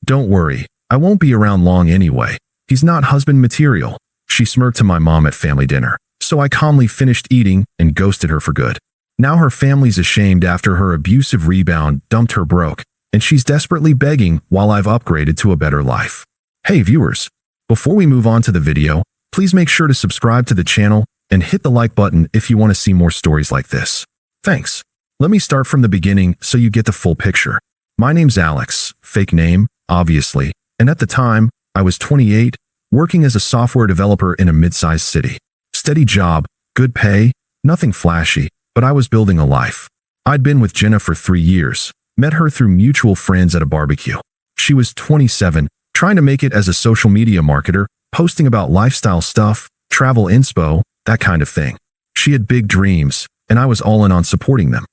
Don't worry, I won't be around long anyway. He's not husband material. She smirked to my mom at family dinner, so I calmly finished eating and ghosted her for good. Now her family's ashamed after her abusive rebound dumped her broke, and she's desperately begging while I've upgraded to a better life. Hey viewers, before we move on to the video, please make sure to subscribe to the channel and hit the like button if you want to see more stories like this. Thanks. Let me start from the beginning so you get the full picture. My name's Alex, fake name, obviously, and at the time, I was 28, working as a software developer in a mid-sized city. Steady job, good pay, nothing flashy, but I was building a life. I'd been with Jenna for 3 years, met her through mutual friends at a barbecue. She was 27, trying to make it as a social media marketer, posting about lifestyle stuff, travel inspo, that kind of thing. She had big dreams, and I was all in on supporting them.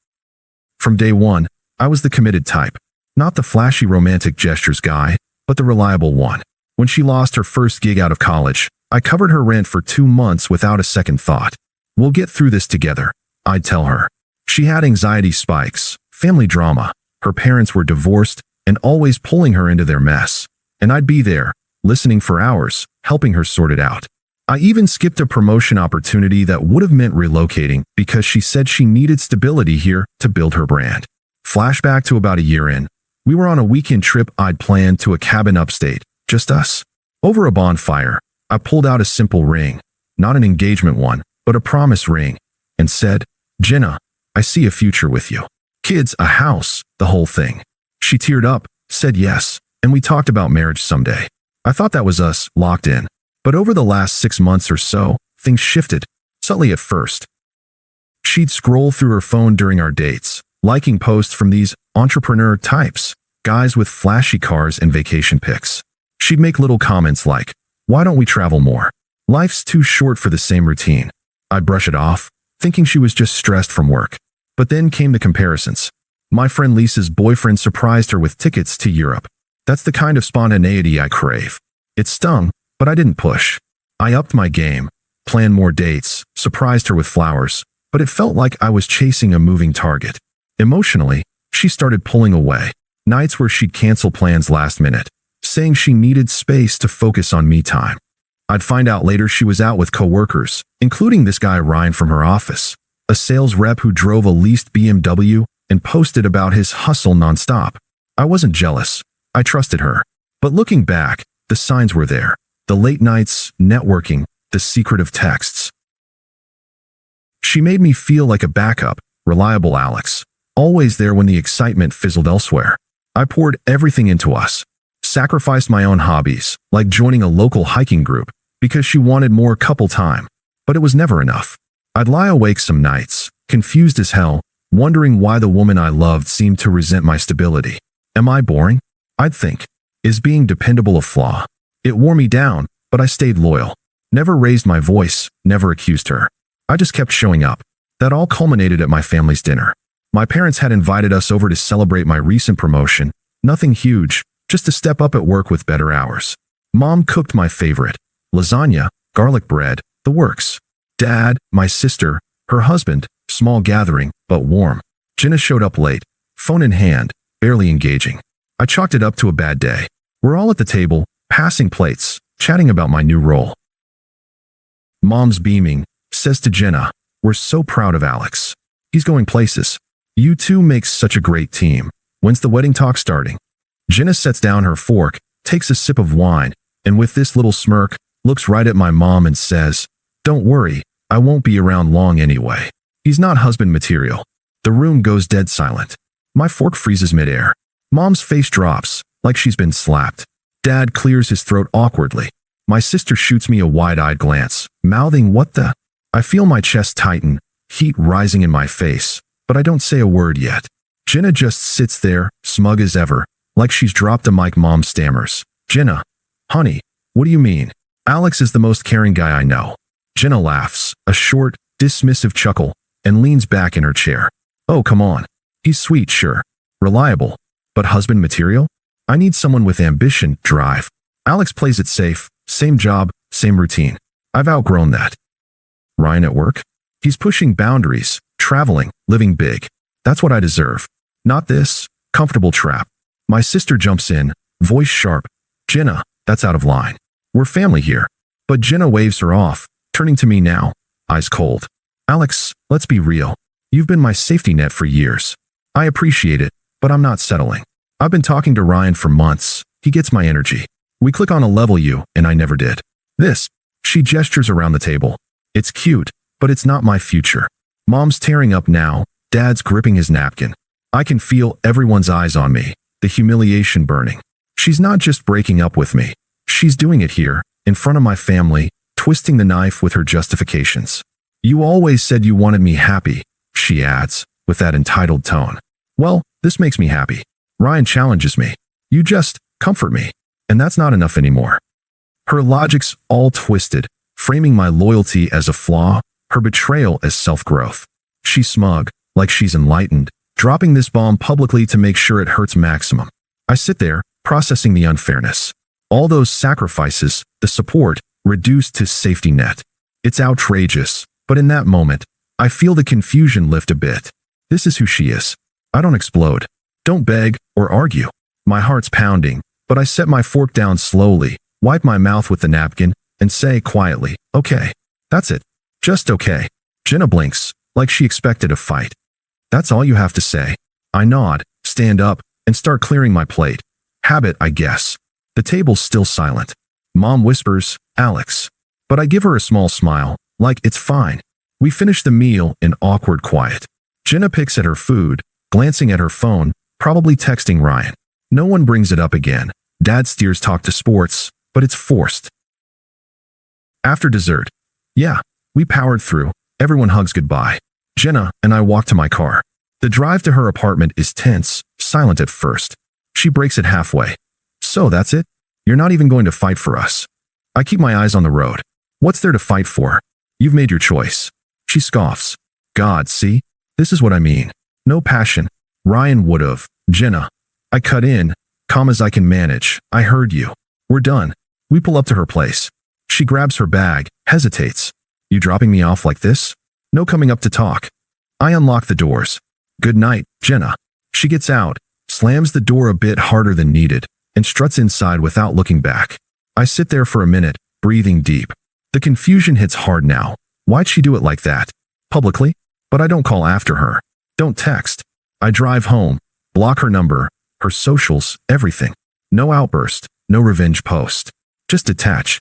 From day one, I was the committed type. Not the flashy romantic gestures guy, but the reliable one. When she lost her first gig out of college, I covered her rent for 2 months without a second thought. We'll get through this together, I'd tell her. She had anxiety spikes, family drama, her parents were divorced, and always pulling her into their mess. And I'd be there, listening for hours, helping her sort it out. I even skipped a promotion opportunity that would have meant relocating because she said she needed stability here to build her brand. Flashback to about a year in. We were on a weekend trip I'd planned to a cabin upstate, just us. Over a bonfire, I pulled out a simple ring, not an engagement one, but a promise ring, and said, "Jenna, I see a future with you. Kids, a house, the whole thing." She teared up, said yes, and we talked about marriage someday. I thought that was us, locked in. But over the last 6 months or so, things shifted, subtly at first. She'd scroll through her phone during our dates, liking posts from these entrepreneur types, guys with flashy cars and vacation pics. She'd make little comments like, "Why don't we travel more? Life's too short for the same routine." I'd brush it off, thinking she was just stressed from work. But then came the comparisons. My friend Lisa's boyfriend surprised her with tickets to Europe. That's the kind of spontaneity I crave. It stung, but I didn't push. I upped my game, planned more dates, surprised her with flowers, but it felt like I was chasing a moving target. Emotionally, she started pulling away. Nights where she'd cancel plans last minute, saying she needed space to focus on me time. I'd find out later she was out with coworkers, including this guy Ryan from her office, a sales rep who drove a leased BMW and posted about his hustle nonstop. I wasn't jealous. I trusted her. But looking back, the signs were there. The late nights, networking, the secretive texts. She made me feel like a backup, reliable Alex, always there when the excitement fizzled elsewhere. I poured everything into us, sacrificed my own hobbies, like joining a local hiking group, because she wanted more couple time. But it was never enough. I'd lie awake some nights, confused as hell, wondering why the woman I loved seemed to resent my stability. Am I boring? I'd think. Is being dependable a flaw? It wore me down, but I stayed loyal. Never raised my voice, never accused her. I just kept showing up. That all culminated at my family's dinner. My parents had invited us over to celebrate my recent promotion. Nothing huge, just a step up at work with better hours. Mom cooked my favorite, lasagna, garlic bread, the works. Dad, my sister, her husband, small gathering, but warm. Jenna showed up late, phone in hand, barely engaging. I chalked it up to a bad day. We're all at the table, passing plates, chatting about my new role. Mom's beaming, says to Jenna, "We're so proud of Alex. He's going places. You two make such a great team. When's the wedding talk starting?" Jenna sets down her fork, takes a sip of wine, and with this little smirk, looks right at my mom and says, "Don't worry, I won't be around long anyway. He's not husband material." The room goes dead silent. My fork freezes midair. Mom's face drops, like she's been slapped. Dad clears his throat awkwardly. My sister shoots me a wide-eyed glance, mouthing, "What the?" I feel my chest tighten, heat rising in my face, but I don't say a word yet. Jenna just sits there, smug as ever, like she's dropped a mic. Mom stammers, "Jenna, honey, what do you mean? Alex is the most caring guy I know." Jenna laughs, a short, dismissive chuckle, and leans back in her chair. "Oh, come on. He's sweet, sure. Reliable. But husband material? I need someone with ambition, drive. Alex plays it safe, same job, same routine. I've outgrown that." Ryan at work? He's pushing boundaries, traveling, living big. That's what I deserve. Not this comfortable trap. My sister jumps in, Voice sharp. Jenna, that's out of line. We're family here. But Jenna waves her off, turning to me now, eyes cold. Alex, let's be real. You've been my safety net for years. I appreciate it, but I'm not settling. I've been talking to Ryan for months. He gets my energy. We click on a level you, and I never did. This. She gestures around the table. It's cute, but it's not my future. Mom's tearing up now. Dad's gripping his napkin. I can feel everyone's eyes on me, the humiliation burning. She's not just breaking up with me. She's doing it here, in front of my family, twisting the knife with her justifications. You always said you wanted me happy, she adds, with that entitled tone. Well, this makes me happy. Ryan challenges me. You just comfort me. And that's not enough anymore. Her logic's all twisted, framing my loyalty as a flaw, her betrayal as self-growth. She's smug, like she's enlightened, dropping this bomb publicly to make sure it hurts maximum. I sit there, processing the unfairness. All those sacrifices, the support, reduced to safety net. It's outrageous, but in that moment, I feel the confusion lift a bit. This is who she is. I don't explode. Don't beg or argue. My heart's pounding, but I set my fork down slowly, wipe my mouth with the napkin, and say quietly, okay. That's it. Just okay. Jenna blinks, like she expected a fight. That's all you have to say. I nod, stand up, and start clearing my plate. Habit, I guess. The table's still silent. Mom whispers, Alex. But I give her a small smile, like it's fine. We finish the meal in awkward quiet. Jenna picks at her food, glancing at her phone, probably texting Ryan. No one brings it up again. Dad steers talk to sports, but it's forced. After dessert. Yeah, we powered through. Everyone hugs goodbye. Jenna and I walk to my car. The drive to her apartment is tense, silent at first. She breaks it halfway. So that's it? You're not even going to fight for us. I keep my eyes on the road. What's there to fight for? You've made your choice. She scoffs. God, see? This is what I mean. No passion. Ryan would've. Jenna. I cut in. Calm as I can manage. I heard you. We're done. We pull up to her place. She grabs her bag, hesitates. You dropping me off like this? No coming up to talk. I unlock the doors. Good night, Jenna. She gets out, slams the door a bit harder than needed, and struts inside without looking back. I sit there for a minute, breathing deep. The confusion hits hard now. Why'd she do it like that? Publicly? But I don't call after her. Don't text. I drive home, block her number, her socials, everything. No outburst, no revenge post. Just detach.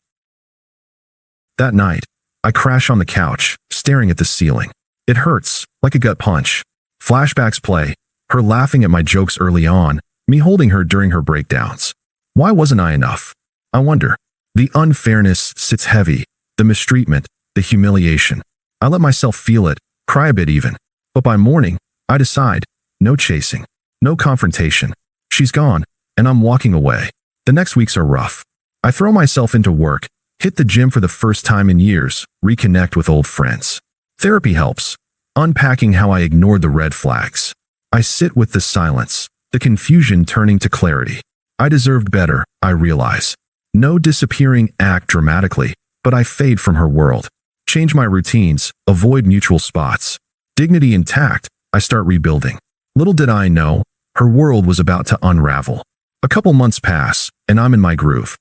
That night, I crash on the couch, staring at the ceiling. It hurts, like a gut punch. Flashbacks play, her laughing at my jokes early on, me holding her during her breakdowns. Why wasn't I enough? I wonder. The unfairness sits heavy, the mistreatment, the humiliation. I let myself feel it, cry a bit even. But by morning, I decide, no chasing, no confrontation. She's gone, and I'm walking away. The next weeks are rough. I throw myself into work, hit the gym for the first time in years, reconnect with old friends. Therapy helps, unpacking how I ignored the red flags. I sit with the silence, the confusion turning to clarity. I deserved better, I realize. No disappearing act dramatically, but I fade from her world. Change my routines, avoid mutual spots. Dignity intact, I start rebuilding. Little did I know, her world was about to unravel. A couple months pass, and I'm in my groove.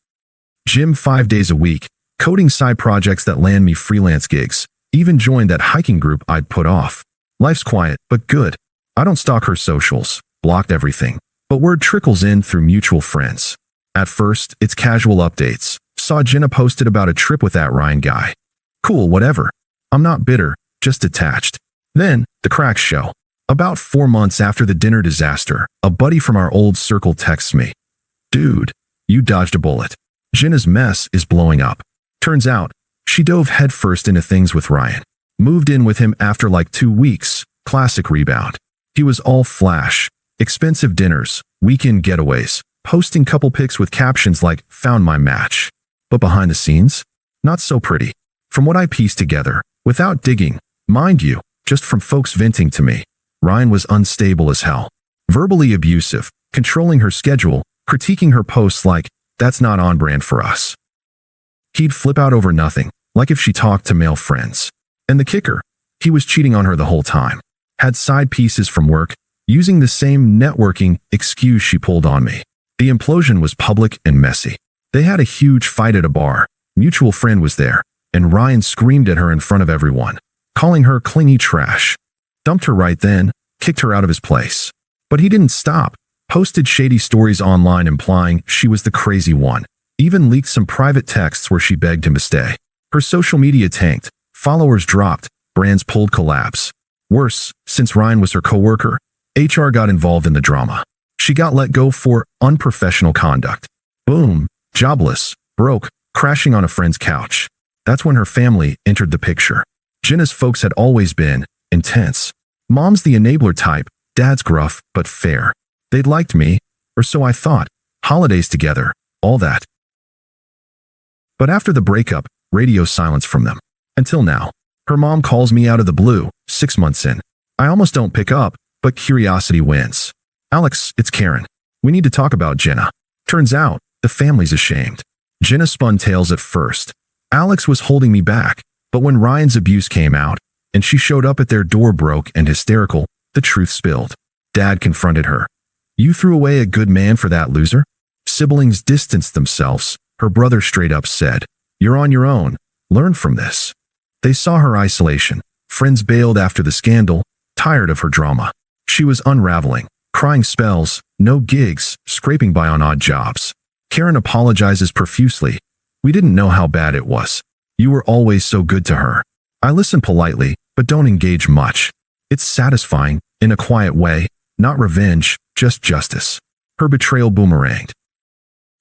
Gym 5 days a week, coding side projects that land me freelance gigs, even joined that hiking group I'd put off. Life's quiet, but good. I don't stalk her socials, blocked everything, but word trickles in through mutual friends. At first, it's casual updates. Saw Jenna posted about a trip with that Ryan guy. Cool, whatever. I'm not bitter, just detached. Then, the cracks show. About 4 months after the dinner disaster, a buddy from our old circle texts me. Dude, you dodged a bullet. Jenna's mess is blowing up. Turns out, she dove headfirst into things with Ryan. Moved in with him after like 2 weeks. Classic rebound. He was all flash. Expensive dinners, weekend getaways, posting couple pics with captions like, found my match. But behind the scenes? Not so pretty. From what I pieced together, without digging, mind you, just from folks venting to me, Ryan was unstable as hell. Verbally abusive, controlling her schedule, critiquing her posts like, that's not on brand for us. He'd flip out over nothing, like if she talked to male friends. And the kicker, he was cheating on her the whole time. Had side pieces from work, using the same networking excuse she pulled on me. The implosion was public and messy. They had a huge fight at a bar. Mutual friend was there, and Ryan screamed at her in front of everyone, calling her clingy trash. Dumped her right then, kicked her out of his place. But he didn't stop. Posted shady stories online implying she was the crazy one. Even leaked some private texts where she begged him to stay. Her social media tanked. Followers dropped. Brands pulled collabs. Worse, since Ryan was her coworker, HR got involved in the drama. She got let go for unprofessional conduct. Boom, jobless, broke, crashing on a friend's couch. That's when her family entered the picture. Jenna's folks had always been intense. Mom's the enabler type, dad's gruff but fair. They'd liked me, or so I thought. Holidays together, all that. But after the breakup, radio silence from them. Until now. Her mom calls me out of the blue, 6 months in. I almost don't pick up, but curiosity wins. Alex, it's Karen. We need to talk about Jenna. Turns out, the family's ashamed. Jenna spun tails at first. Alex was holding me back, but when Ryan's abuse came out, and she showed up at their door broke and hysterical, the truth spilled. Dad confronted her. You threw away a good man for that loser? Siblings distanced themselves. Her brother straight up said, You're on your own. Learn from this. They saw her isolation. Friends bailed after the scandal, tired of her drama. She was unraveling, crying spells, no gigs, scraping by on odd jobs. Karen apologizes profusely. We didn't know how bad it was. You were always so good to her. I listen politely, but don't engage much. It's satisfying, in a quiet way, not revenge, just justice. Her betrayal boomeranged.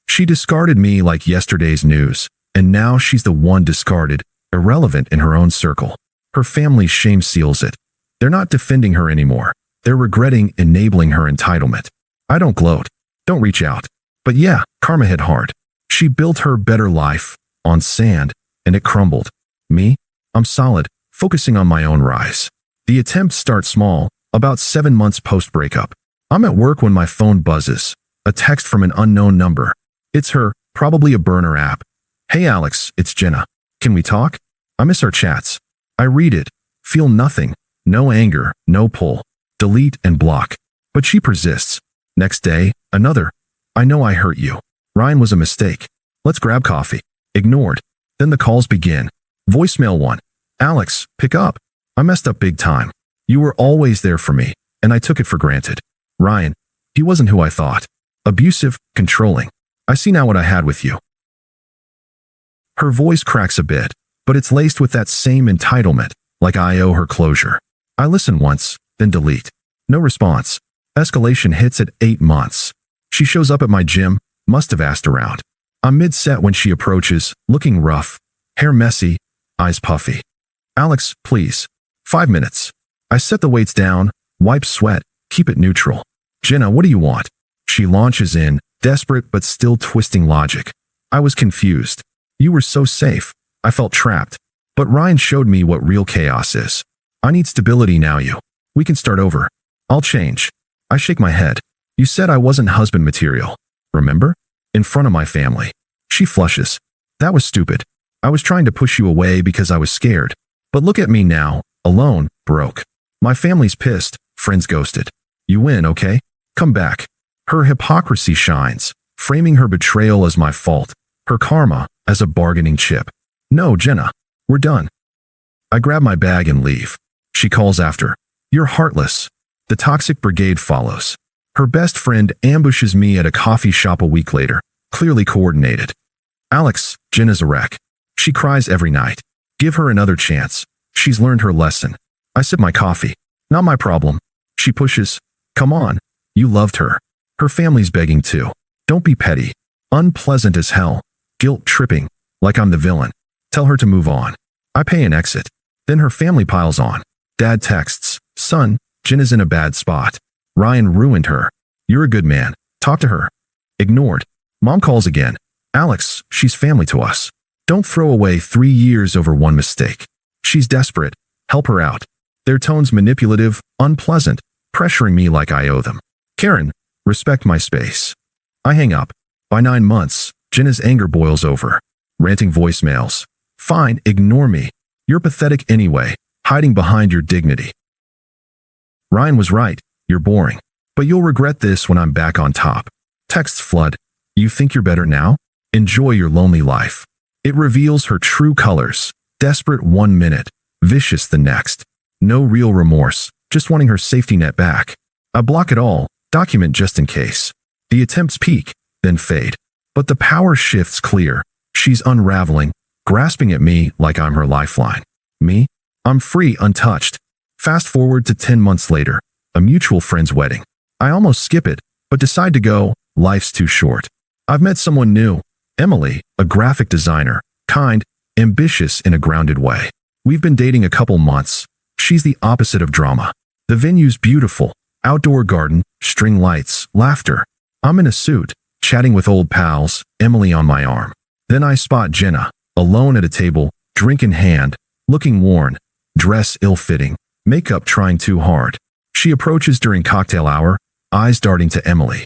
She discarded me like yesterday's news, and now she's the one discarded, irrelevant in her own circle. Her family's shame seals it. They're not defending her anymore. They're regretting enabling her entitlement. I don't gloat. Don't reach out. But yeah, karma hit hard. She built her better life on sand, and it crumbled. Me? I'm solid, focusing on my own rise. The attempts start small, about 7 months post-breakup. I'm at work when my phone buzzes. A text from an unknown number. It's her, probably a burner app. Hey Alex, it's Jenna. Can we talk? I miss our chats. I read it. Feel nothing. No anger, no pull. Delete and block. But she persists. Next day, another. I know I hurt you. Ryan was a mistake. Let's grab coffee. Ignored. Then the calls begin. Voicemail 1. Alex, pick up. I messed up big time. You were always there for me, and I took it for granted. Ryan, he wasn't who I thought. Abusive, controlling. I see now what I had with you. Her voice cracks a bit, but it's laced with that same entitlement, like I owe her closure. I listen once, then delete. No response. Escalation hits at 8 months. She shows up at my gym, must have asked around. I'm mid-set when she approaches, looking rough, hair messy, eyes puffy. Alex, please. 5 minutes. I set the weights down, wipe sweat, keep it neutral. Jenna, what do you want? She launches in, desperate but still twisting logic. I was confused. You were so safe. I felt trapped. But Ryan showed me what real chaos is. I need stability now, you. We can start over. I'll change. I shake my head. You said I wasn't husband material. Remember? In front of my family. She flushes. That was stupid. I was trying to push you away because I was scared. But look at me now, alone, broke. My family's pissed, friends ghosted. You win, okay? Come back. Her hypocrisy shines, framing her betrayal as my fault, her karma as a bargaining chip. No, Jenna, we're done. I grab my bag and leave. She calls after. You're heartless. The toxic brigade follows. Her best friend ambushes me at a coffee shop a week later, clearly coordinated. Alex, Jenna's a wreck. She cries every night. Give her another chance. She's learned her lesson. I sip my coffee. Not my problem. She pushes. Come on. You loved her. Her family's begging too. Don't be petty. Unpleasant as hell. Guilt tripping. Like I'm the villain. Tell her to move on. I pay an exit. Then her family piles on. Dad texts. Son, Jenna's in a bad spot. Ryan ruined her. You're a good man. Talk to her. Ignored. Mom calls again. Alex, she's family to us. Don't throw away 3 years over one mistake. She's desperate. Help her out. Their tone's manipulative, unpleasant, pressuring me like I owe them. Karen, respect my space. I hang up. By 9 months, Jenna's anger boils over. Ranting voicemails. Fine, ignore me. You're pathetic anyway, hiding behind your dignity. Ryan was right. You're boring. But you'll regret this when I'm back on top. Texts flood. You think you're better now? Enjoy your lonely life. It reveals her true colors. Desperate 1 minute, vicious the next. No real remorse, just wanting her safety net back. I block it all, document just in case. The attempts peak, then fade. But the power shifts clear. She's unraveling, grasping at me like I'm her lifeline. Me? I'm free, untouched. Fast forward to 10 months later, a mutual friend's wedding. I almost skip it, but decide to go. Life's too short. I've met someone new. Emily, a graphic designer, kind, ambitious in a grounded way. We've been dating a couple months. She's the opposite of drama. The venue's beautiful. Outdoor garden, string lights, laughter. I'm in a suit, chatting with old pals, Emily on my arm. Then I spot Jenna, alone at a table, drink in hand, looking worn, dress ill-fitting, makeup trying too hard. She approaches during cocktail hour, eyes darting to Emily.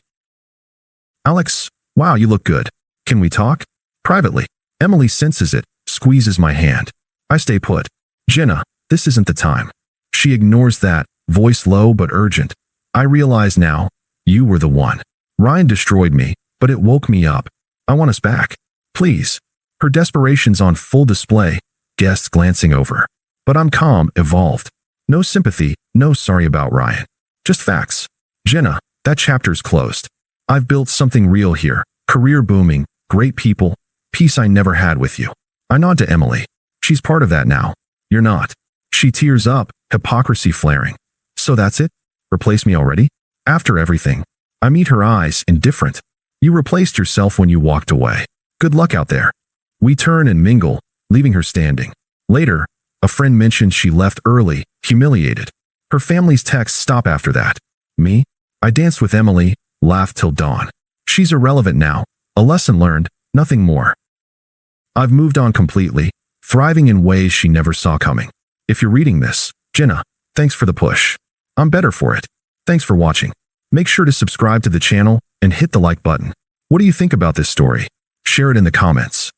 Alex, wow, you look good. Can we talk? Privately. Emily senses it, squeezes my hand. I stay put. Jenna, this isn't the time. She ignores that, voice low but urgent. I realize now, you were the one. Ryan destroyed me, but it woke me up. I want us back. Please. Her desperation's on full display, guests glancing over. But I'm calm, evolved. No sympathy, no sorry about Ryan. Just facts. Jenna, that chapter's closed. I've built something real here. Career booming, great people, peace I never had with you. I nod to Emily. She's part of that now. You're not. She tears up, hypocrisy flaring. So that's it? Replace me already? After everything. I meet her eyes, indifferent. You replaced yourself when you walked away. Good luck out there. We turn and mingle, leaving her standing. Later, a friend mentions she left early, humiliated. Her family's texts stop after that. Me? I danced with Emily, laughed till dawn. She's irrelevant now. A lesson learned, nothing more. I've moved on completely, thriving in ways she never saw coming. If you're reading this, Jenna, thanks for the push. I'm better for it. Thanks for watching. Make sure to subscribe to the channel and hit the like button. What do you think about this story? Share it in the comments.